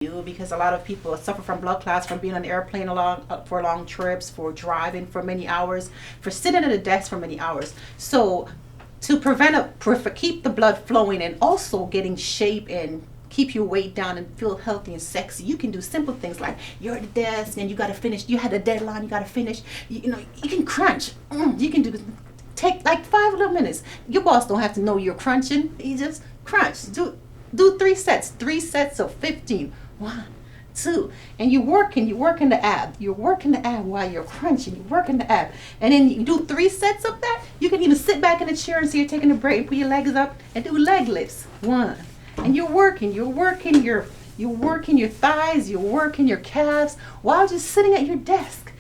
because a lot of people suffer from blood clots from being on the airplane for long trips, for driving for many hours, for sitting at a desk for many hours. So to keep the blood flowing and also getting shape and keep your weight down and feel healthy and sexy, you can do simple things like you're at the desk and you got to finish, you had a deadline, you got to finish, you can crunch. You can take like 5 little minutes. Your boss don't have to know you're crunching. You just crunch. Do 3 sets of 15. 1, 2, and you're working the ab. You're working the ab while you're crunching. You're working the ab, and then you do 3 sets of that. You can even sit back in the chair and say you're taking a break, put your legs up, and do leg lifts. 1, and you're working your thighs, you're working your calves while just sitting at your desk.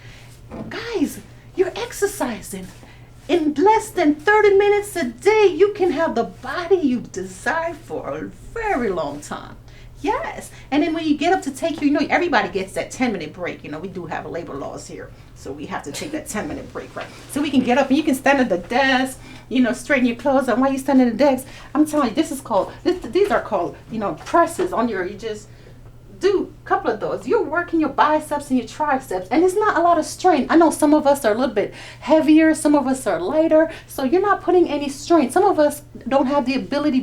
Guys, you're exercising. In less than 30 minutes a day, you can have the body you desire for a very long time. Yes. And then when you get up to take everybody gets that 10-minute break. We do have labor laws here. So we have to take that 10-minute break, right? So we can get up and you can stand at the desk, straighten your clothes up while you stand at the desk. I'm telling you, these are called, presses on you just do a couple of those. You're working your biceps and your triceps, and it's not a lot of strain. I know some of us are a little bit heavier, some of us are lighter, so you're not putting any strain. Some of us don't have the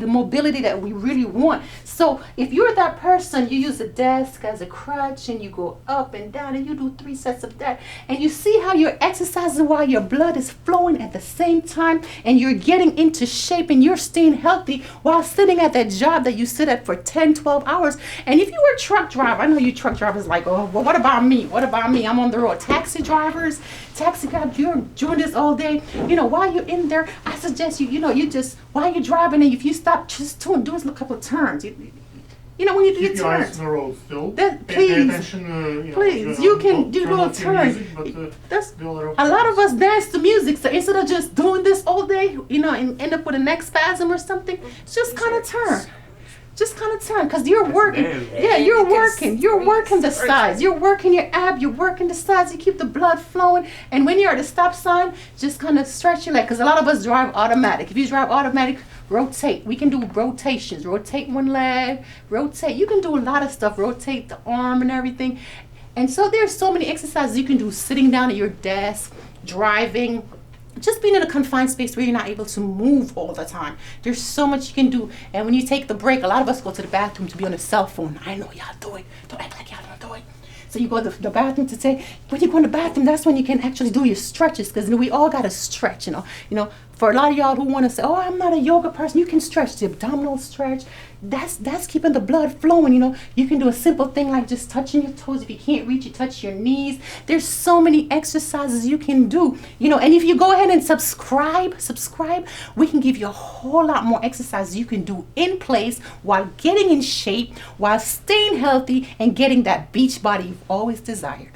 mobility that we really want. So if you're that person, you use a desk as a crutch and you go up and down and you do 3 sets of that, and you see how you're exercising while your blood is flowing at the same time, and you're getting into shape and you're staying healthy while sitting at that job that you sit at for 10, 12 hours. And if you were a truck driver, I know you truck drivers like, oh, well, what about me? I'm on the road. Taxi drivers, taxi guys, you're doing this all day. While you're in there, I suggest while you're driving, and if you stop, just do a couple of turns. When you do your turns. Keep your eyes on the road still. Pay attention. Please, you can do little turns. A lot of us dance to music, so instead of just doing this all day, and end up with a neck spasm or something, just kind of turn. Because you're working. Yeah, you're working the sides. You're working your ab, you're working the sides. You keep the blood flowing. And when you're at the stop sign, just kind of stretch your leg. Because a lot of us drive automatic. If you drive automatic, rotate. We can do rotations. Rotate one leg, rotate. You can do a lot of stuff. Rotate the arm and everything. And so there's so many exercises you can do sitting down at your desk, driving, just being in a confined space where you're not able to move all the time. There's so much you can do. And when you take the break, a lot of us go to the bathroom to be on a cell phone. I know y'all do it. Don't act like y'all don't do it. So you go to the bathroom to say, when you go in the bathroom, that's when you can actually do your stretches, because we all got to stretch, For a lot of y'all who want to say, oh, I'm not a yoga person, you can stretch the abdominal stretch. That's keeping the blood flowing, You can do a simple thing like just touching your toes. If you can't reach, you touch your knees. There's so many exercises you can do, And if you go ahead and subscribe, we can give you a whole lot more exercises you can do in place while getting in shape, while staying healthy and getting that beach body you've always desired.